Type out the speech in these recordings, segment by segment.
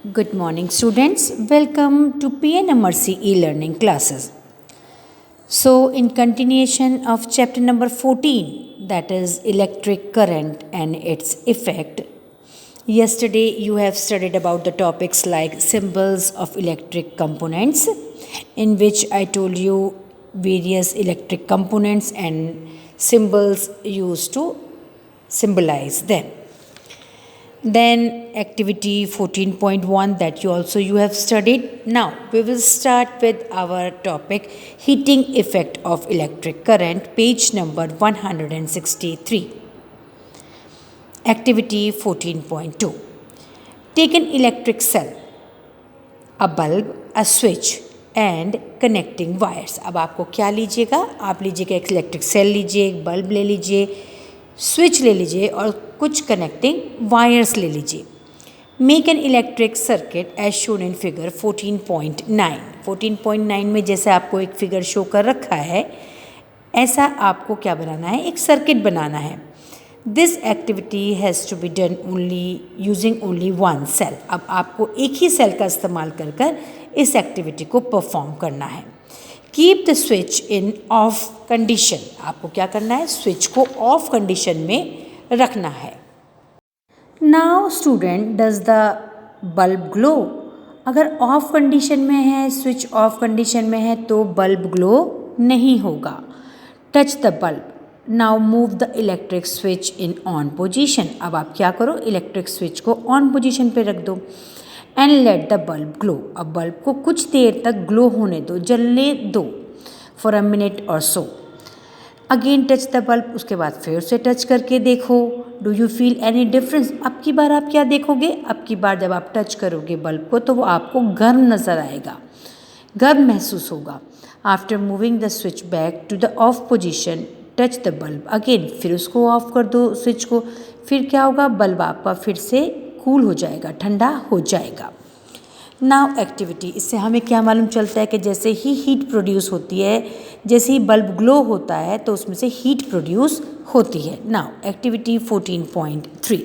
Good morning, students. Welcome to PNMRC e-learning classes. So, in continuation of chapter number 14, that is electric current and its effect, yesterday you have studied about the topics like symbols of electric components, in which I told you various electric components and symbols used to symbolize them. Then activity 14.1 that you have studied. Now we will start with our topic heating effect of electric current, page number 163. Activity 14.2. Take an electric cell, a bulb, a switch and connecting wires. अब आपको क्या लीजिएगा, आप लीजिएगा एक electric cell लीजिए, एक bulb ले लीजिए, स्विच ले लीजिए और कुछ कनेक्टिंग वायर्स ले लीजिए. Make an electric circuit as shown in figure 14.9. 14.9 में जैसे आपको एक फिगर शो कर रखा है, ऐसा आपको क्या बनाना है, एक सर्किट बनाना है. This activity has to be done only using only one cell. अब आपको एक ही सेल का इस्तेमाल कर कर इस एक्टिविटी को परफॉर्म करना है. Keep the switch in of condition. आपको क्या करना है, स्विच को ऑफ कंडीशन में रखना है. Now student, does the bulb glow? अगर ऑफ कंडीशन में है, स्विच ऑफ कंडीशन में है तो बल्ब ग्लो नहीं होगा. Touch the bulb. Now move the electric switch in on position. अब आप क्या करो, इलेक्ट्रिक स्विच को ऑन पोजीशन पे रख दो and let the bulb glow. अब बल्ब को कुछ देर तक ग्लो होने दो, जलने दो, फॉर अ मिनट और so. Again touch the bulb. उसके बाद फिर उसे टच करके देखो. Do you feel any difference? अब की बार आप क्या देखोगे, अब की बार जब आप टच करोगे बल्ब को तो वो आपको गर्म नज़र आएगा, गर्म महसूस होगा. After moving the switch back to the off position, touch the bulb again. फिर उसको ऑफ कर दो स्विच को. फिर क्या होगा, बल्ब आपका फिर से कूल हो जाएगा, ठंडा हो जाएगा. नाउ एक्टिविटी, इससे हमें क्या मालूम चलता है कि जैसे ही हीट प्रोड्यूस होती है, जैसे ही बल्ब ग्लो होता है तो उसमें से हीट प्रोड्यूस होती है. Now activity 14.3.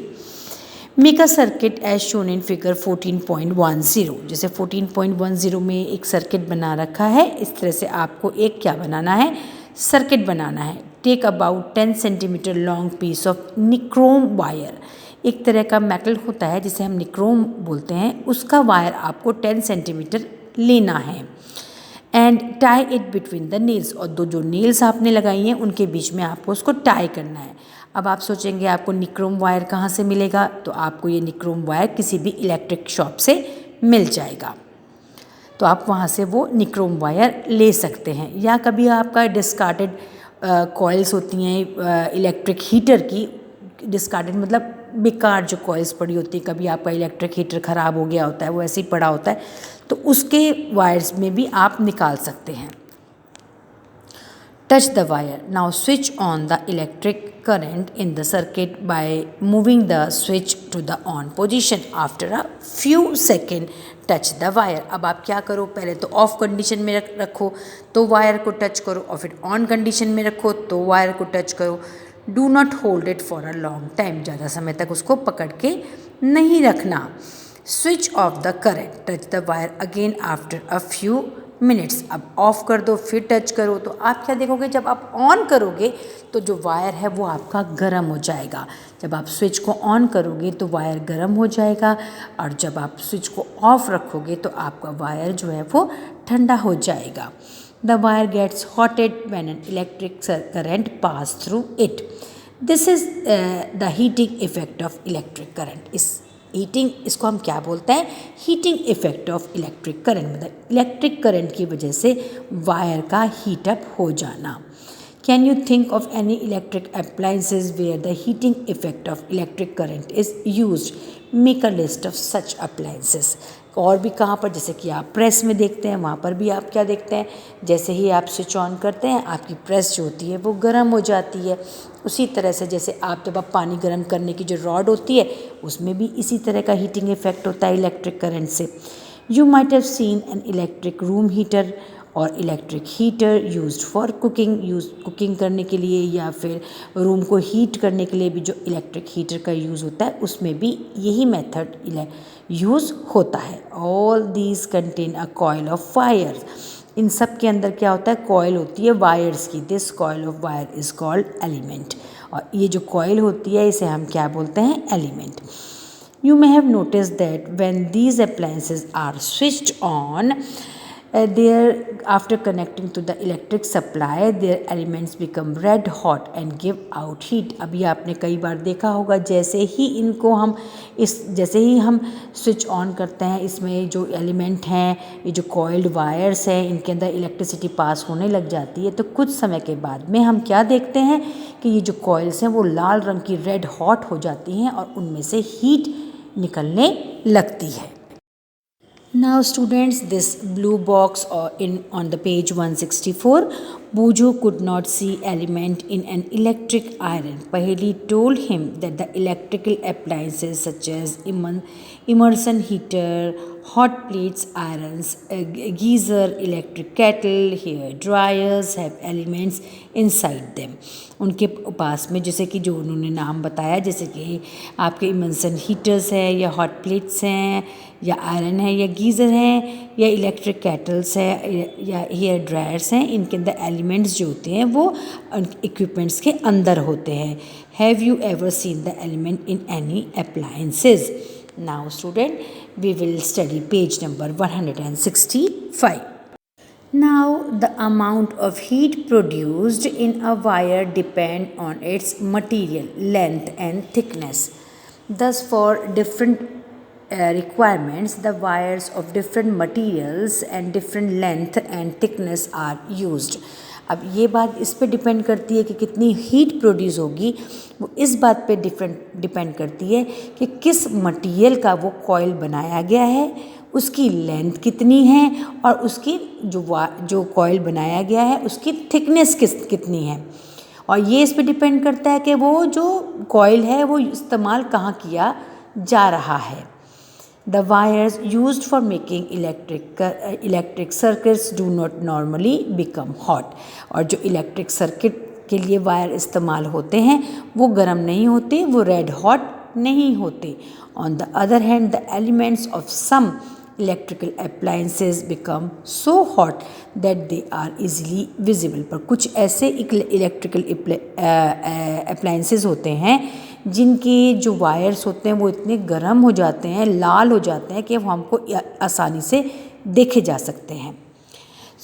Make a circuit as shown in figure 14.10. जैसे 14.10 में एक सर्किट बना रखा है, इस तरह से आपको एक क्या बनाना है, सर्किट बनाना है. Take about 10 centimetre long piece of nichrome wire. एक तरह का मेटल होता है जिसे हम निक्रोम बोलते हैं, उसका वायर आपको 10 सेंटीमीटर लेना है. And tie it between the nails. और दो जो नेल्स आपने लगाई हैं उनके बीच में आपको उसको टाई करना है. अब आप सोचेंगे आपको निक्रोम वायर कहाँ से मिलेगा, तो आपको ये निक्रोम वायर किसी भी इलेक्ट्रिक शॉप से मिल जाएगा, तो आप वहाँ से वो निक्रोम वायर ले सकते हैं. या कभी आपका डिस्कार्डेड कॉइल्स होती हैं इलेक्ट्रिक हीटर की, डिस्कार्डेड मतलब बेकार जो कॉइल्स पड़ी होती है, कभी आपका इलेक्ट्रिक हीटर ख़राब हो गया होता है, वो ऐसे ही पड़ा होता है, तो उसके वायर्स में भी आप निकाल सकते हैं. Touch the wire. Now switch on the electric current in the circuit by moving the switch to the on position. After a few seconds touch the wire. अब आप क्या करो, पहले तो ऑफ कंडीशन में रखो तो वायर को टच करो, और फिर ऑन कंडीशन में रखो तो वायर को टच करो. Do not hold it for a long time. ज़्यादा समय तक उसको पकड़ के नहीं रखना. Switch off the current. Touch the wire again after a few minutes. अब ऑफ कर दो, फिर टच करो, तो आप क्या देखोगे, जब आप ऑन करोगे तो जो वायर है वो आपका गर्म हो जाएगा. जब आप स्विच को ऑन करोगे तो वायर गर्म हो जाएगा, और जब आप स्विच को ऑफ रखोगे तो आपका वायर जो है वो ठंडा हो जाएगा. The wire gets hotted when an electric current pass through it. This is the heating effect of electric current. इस हीटिंग, इसको हम क्या बोलते हैं, heating effect of electric current. मतलब इलेक्ट्रिक करंट की वजह से वायर का हीटअप हो जाना. Can you think of any electric appliances where the heating effect of electric current is used? Make a list of such appliances. और भी कहाँ पर, जैसे कि आप प्रेस में देखते हैं, वहाँ पर भी आप क्या देखते हैं, जैसे ही आप स्विच ऑन करते हैं आपकी प्रेस जो होती है वो गर्म हो जाती है. उसी तरह से जैसे आप जब आप पानी गर्म करने की जो रॉड होती है उसमें भी इसी तरह का हीटिंग इफेक्ट होता है इलेक्ट्रिक करंट से. You might have seen an electric room heater और electric heater used for cooking करने के लिए या फिर रूम को हीट करने के लिए भी जो इलेक्ट्रिक हीटर का यूज़ होता है उसमें भी यही मेथड यूज़ होता है। All these contain a coil of wires, इन सब के अंदर क्या होता है, कॉइल होती है वायर्स की। This coil of wire is called element, और ये जो कॉइल होती है इसे हम क्या बोलते हैं, element. You may have noticed that when these appliances are switched on, after connecting to the electric supply, their elements become red hot and give out heat। अभी आपने कई बार देखा होगा जैसे ही हम स्विच ऑन करते हैं, इसमें जो एलिमेंट हैं, ये जो कॉइल्ड वायर्स हैं, इनके अंदर इलेक्ट्रिसिटी पास होने लग जाती है, तो कुछ समय के बाद में हम क्या देखते हैं कि ये जो कॉइल्स हैं वो लाल रंग की रेड हॉट हो जाती हैं और उनमें से हीट निकलने लगती है। Now students, this blue box on the page 164, Bujo could not see element in an electric iron. Paheli told him that the electrical appliances such as immersion heater, hot plates, irons, geyser, electric kettle, hair dryers have elements inside them। उनके पास में जैसे कि जो उन्होंने नाम बताया, जैसे कि आपके इमल्सन हीटर्स है या हॉट प्लेट्स हैं या आयरन है या गीज़र हैं या इलेक्ट्रिक कैटल्स है या हेयर ड्रायर्स हैं, इनके अंदर एलिमेंट्स जो होते हैं वो इक्विपमेंट्स के अंदर होते हैं। Have you ever seen the element in any appliances? Now student, we will study page number 165। Now the amount of heat produced in a wire depend on its material, length and thickness. Thus for different requirements, the wires of different materials and different length and thickness are used। अब ये बात इस पे depend करती है कि कितनी heat produce होगी, वो इस बात पे डिपेंड करती है कि किस मटेरियल का वो कॉइल बनाया गया है, उसकी लेंथ कितनी है और उसकी जो कॉइल बनाया गया है उसकी थिकनेस कितनी है। और ये इस पे डिपेंड करता है कि वो जो कॉइल है वो इस्तेमाल कहाँ किया जा रहा है। The wires used for making electric circuits do not normally become hot। और जो इलेक्ट्रिक सर्किट के लिए वायर इस्तेमाल होते हैं वो गर्म नहीं होते, वो रेड हॉट नहीं होते। On the other hand, the elements of some electrical appliances become so hot that they are easily visible। पर कुछ ऐसे इलेक्ट्रिकल appliances होते हैं जिनके जो वायर्स होते हैं वो इतने गर्म हो जाते हैं, लाल हो जाते हैं कि वो हमको आसानी से देखे जा सकते हैं।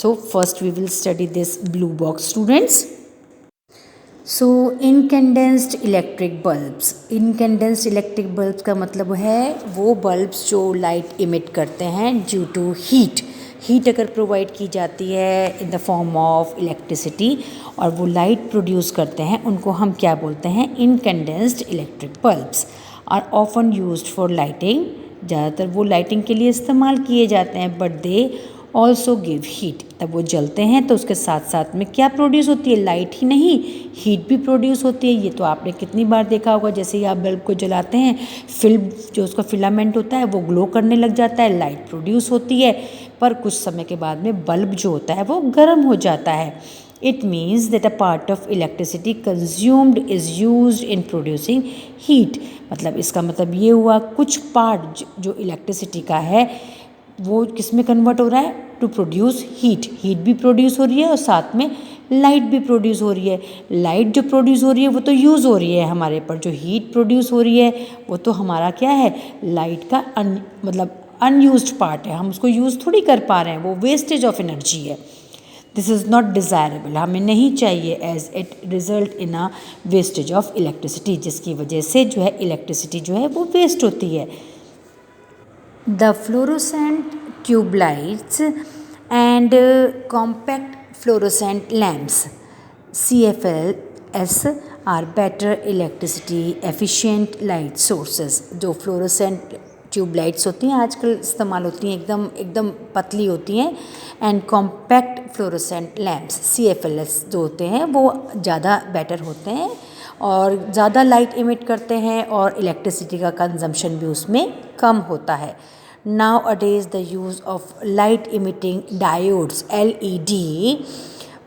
So first we will study this blue box students. So incandescent electric bulbs. Incandescent electric bulbs का मतलब है वो बल्ब्स जो लाइट इमिट करते हैं ड्यू टू हीट। हीट अगर प्रोवाइड की जाती है in the form of electricity और वो लाइट प्रोड्यूस करते हैं, उनको हम क्या बोलते हैं, incandescent electric bulbs. Are often used for lighting. ज़्यादातर वो लाइटिंग के लिए इस्तेमाल किए जाते हैं, but they also give heat. तब वो जलते हैं तो उसके साथ साथ में क्या प्रोड्यूस होती है, लाइट ही नहीं हीट भी प्रोड्यूस होती है। ये तो आपने कितनी बार देखा होगा, जैसे ही आप बल्ब को जलाते हैं फिल्म जो उसका फिलामेंट होता है वो ग्लो करने लग जाता है, लाइट प्रोड्यूस होती है, पर कुछ समय के बाद में बल्ब जो होता है वो गर्म हो जाता है। It means that a part of electricity consumed is used in producing heat. मतलब इसका मतलब ये हुआ कुछ पार्ट जो इलेक्ट्रिसिटी का है वो किस में कन्वर्ट हो रहा है, टू प्रोड्यूस हीट। हीट भी प्रोड्यूस हो रही है और साथ में लाइट भी प्रोड्यूस हो रही है। लाइट जो प्रोड्यूस हो रही है वो तो यूज़ हो रही है हमारे पर, जो हीट प्रोड्यूस हो रही है वो तो हमारा क्या है, लाइट का मतलब अनयूज्ड पार्ट है, हम उसको यूज़ थोड़ी कर पा रहे हैं, वो वेस्टेज ऑफ एनर्जी है। दिस इज़ नॉट डिज़ायरेबल, हमें नहीं चाहिए as it result in a wastage of electricity, जिसकी वजह से जो है इलेक्ट्रिसिटी जो है वो वेस्ट होती है। The fluorescent tube lights and compact fluorescent lamps CFLs are better electricity efficient light sources। जो fluorescent ट्यूब लाइट्स होती हैं आजकल इस्तेमाल होती हैं, एकदम पतली होती हैं, and compact fluorescent lamps CFLs जो होते हैं वो ज़्यादा बेटर होते हैं और ज़्यादा लाइट इमिट करते हैं और इलेक्ट्रिसिटी का कंजम्पशन भी उसमें कम होता है। Nowadays, the use of light emitting diodes LED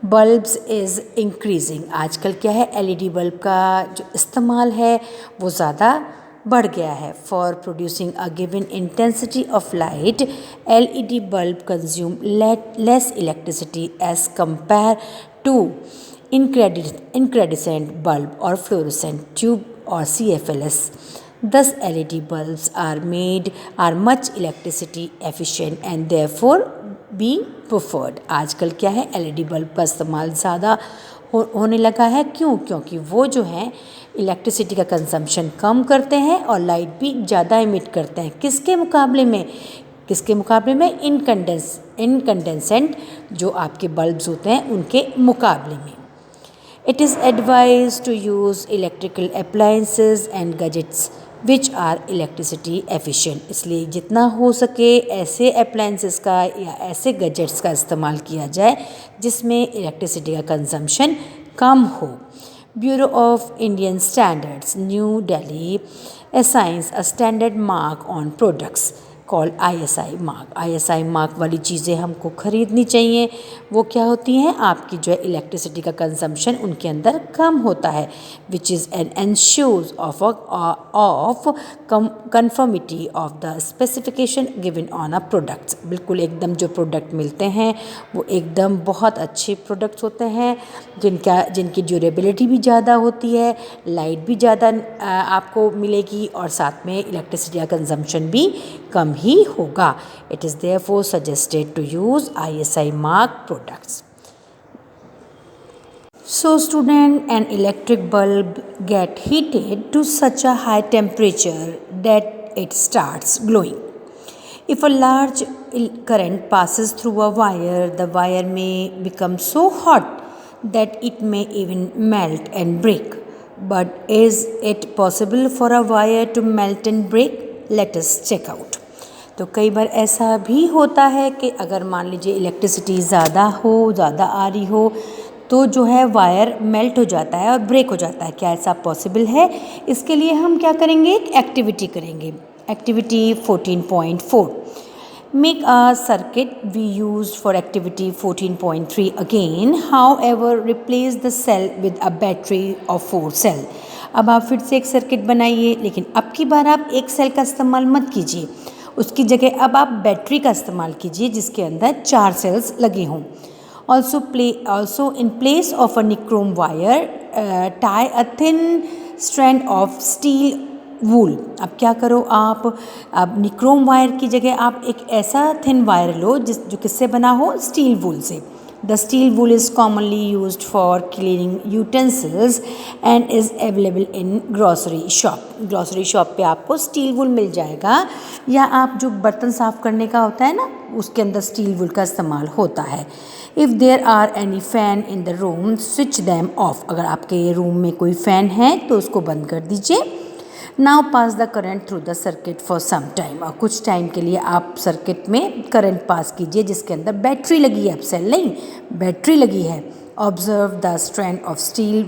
bulbs is increasing. आजकल क्या है, LED बल्ब का जो इस्तेमाल है वो ज़्यादा बढ़ गया है. For producing a given intensity of light, LED bulb consume less electricity as compared to incandescent bulb or fluorescent tube or CFLs. Thus, LED bulbs are much electricity efficient and therefore be preferred. आजकल क्या है, LED bulb का इस्तेमाल ज़्यादा होने लगा है. क्यों? क्योंकि वो जो है इलेक्ट्रिसिटी का कंजम्पशन कम करते हैं और लाइट भी ज़्यादा इमिट करते हैं. किसके मुकाबले में? इनकंडेंसेंट जो आपके बल्ब्स होते हैं उनके मुकाबले में. It is advised to use electrical appliances and gadgets which are electricity efficient. इसलिए जितना हो सके ऐसे appliances का या ऐसे gadgets का इस्तेमाल किया जाए जिसमें इलेक्ट्रिसिटी का कंजम्पशन कम हो. Bureau of Indian Standards, New Delhi, assigns a standard mark on products called ISI mark. ISI mark वाली चीज़ें हमको ख़रीदनी चाहिए. वो क्या होती हैं, आपकी जो है इलेक्ट्रिसिटी का कंजम्पशन उनके अंदर कम होता है. Which is an ensures of conformity of the specification given on a products. बिल्कुल एकदम जो प्रोडक्ट मिलते हैं वो एकदम बहुत अच्छे प्रोडक्ट्स होते हैं जिनकी ड्यूरेबिलिटी भी ज़्यादा होती है, लाइट भी ज़्यादा आपको मिलेगी और साथ में इलेक्ट्रिसिटी का कंजम्पशन भी कम ही होगा. It is therefore suggested to use ISI mark products. So student, an electric bulb get heated to such a high temperature that it starts glowing. If a large current passes through a wire, the wire may become so hot that it may even melt and break. But is it possible for a wire to melt and break? Let us check out. तो कई बार ऐसा भी होता है कि अगर मान लीजिए इलेक्ट्रिसिटी ज़्यादा आ रही हो तो जो है वायर मेल्ट हो जाता है और ब्रेक हो जाता है. क्या ऐसा पॉसिबल है? इसके लिए हम क्या करेंगे, एक एक्टिविटी करेंगे. Activity 14.4. Make a circuit we used for activity 14.3 again. However, replace the cell with a battery of 4 cell. अब आप फिर से एक सर्किट बनाइए, लेकिन अब की बार आप एक सेल का इस्तेमाल मत कीजिए. उसकी जगह अब आप बैटरी का इस्तेमाल कीजिए जिसके अंदर 4 सेल्स लगे हों. Also in place of a nichrome wire, tie a thin strand of steel wool. अब क्या करो आप, अब निक्रोम वायर की जगह आप एक ऐसा थिन वायर लो जो किससे बना हो, स्टील वूल से. The steel wool is commonly used for cleaning utensils and is available in grocery shop. Grocery shop पे आपको स्टील वूल मिल जाएगा, या आप जो बर्तन साफ़ करने का होता है ना उसके अंदर स्टील वूल का इस्तेमाल होता है. If there are any fan in the room, switch them off. अगर आपके रूम में कोई फ़ैन है तो उसको बंद कर दीजिए. Now pass the current through the circuit for some time. और कुछ टाइम के लिए आप सर्किट में करंट पास कीजिए जिसके अंदर बैटरी लगी है. अब सेल नहीं, बैटरी लगी है. Observe the strand of steel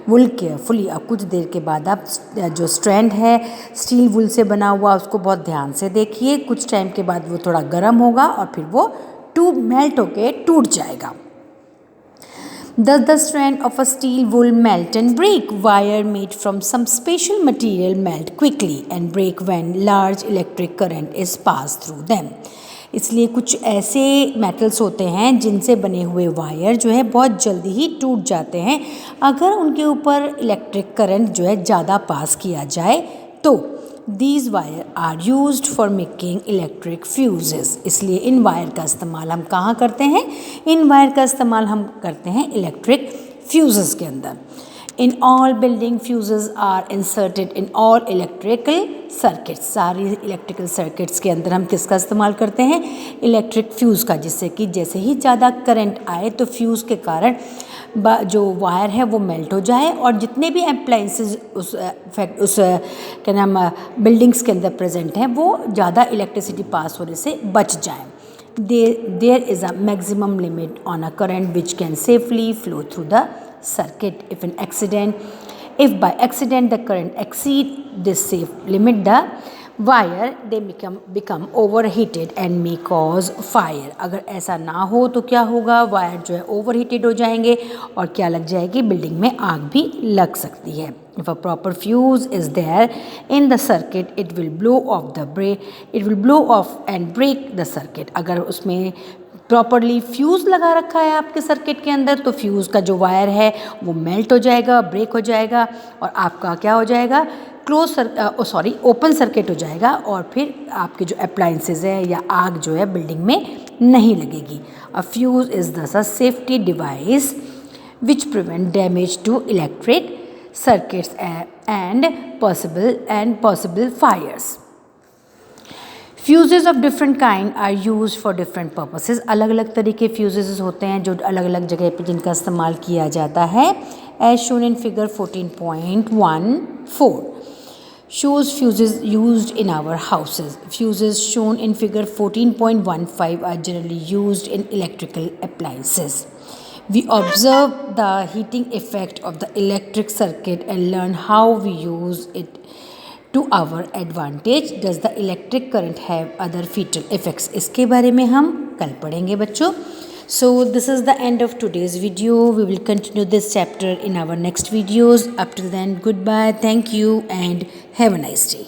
wool carefully. अब कुछ देर के बाद आप जो स्ट्रैंड है स्टील वूल से बना हुआ उसको बहुत ध्यान से देखिए. कुछ टाइम के बाद वो थोड़ा गर्म होगा और फिर वो मेल्ट होके टूट जाएगा. Does the strand of a steel wool melt and break? Wire made from some special material melt quickly and break when large electric current is passed through them. इसलिए कुछ ऐसे मेटल्स होते हैं जिनसे बने हुए वायर जो है बहुत जल्दी ही टूट जाते हैं अगर उनके ऊपर इलेक्ट्रिक करंट जो है ज़्यादा पास किया जाए तो. These wire are used for making electric fuses. इसलिए इन वायर का इस्तेमाल हम कहाँ करते हैं, इन वायर का इस्तेमाल हम करते हैं इलेक्ट्रिक फ्यूज़ेस के अंदर. In all building, fuses are inserted in all electrical circuits. सारी इलेक्ट्रिकल सर्किट्स के अंदर हम किसका इस्तेमाल करते हैं, इलेक्ट्रिक फ्यूज़ का, जिससे कि जैसे ही ज़्यादा करंट आए तो फ्यूज़ के कारण जो वायर है वो मेल्ट हो जाए और जितने भी अप्लायंसेस उस क्या नाम बिल्डिंग्स के अंदर प्रेजेंट हैं वो ज़्यादा इलेक्ट्रिसिटी पास होने से बच जाएं. There is a maximum limit on a current which can safely flow through the circuit. If by accident the current exceed this safe limit, the wire they become overheated and may cause fire. अगर ऐसा ना हो तो क्या होगा, wire जो है overheated हो जाएंगे और क्या लग जाएगी, बिल्डिंग में आग भी लग सकती है। If a proper fuse is there in the circuit it will blow off and break the circuit. अगर उसमें प्रॉपरली फ्यूज़ लगा रखा है आपके सर्किट के अंदर तो फ्यूज़ का जो वायर है वो मेल्ट हो जाएगा, ब्रेक हो जाएगा और आपका क्या हो जाएगा, ओपन सर्किट हो जाएगा और फिर आपके जो अप्लायंसेज है या आग जो है बिल्डिंग में नहीं लगेगी। अ fuse is thus a safety device which prevent damage to electric circuits and possible fires. Fuses of different kind are use for different purposes. अलग अलग तरीके फ्यूजेज होते हैं जो अलग अलग जगह पे जिनका इस्तेमाल किया जाता है। As shown in figure 14.14 shows fuses used in our houses. Fuses shown in figure 14.15 are generally used in electrical appliances. We observe the heating effect of the electric circuit and learn how we use it to our advantage. Does the electric current have other fatal effects? इसके बारे में हम कल पढ़ेंगे बच्चों. So this is the end of today's video. We will continue this chapter in our next videos. Up till then, goodbye, thank you and have a nice day.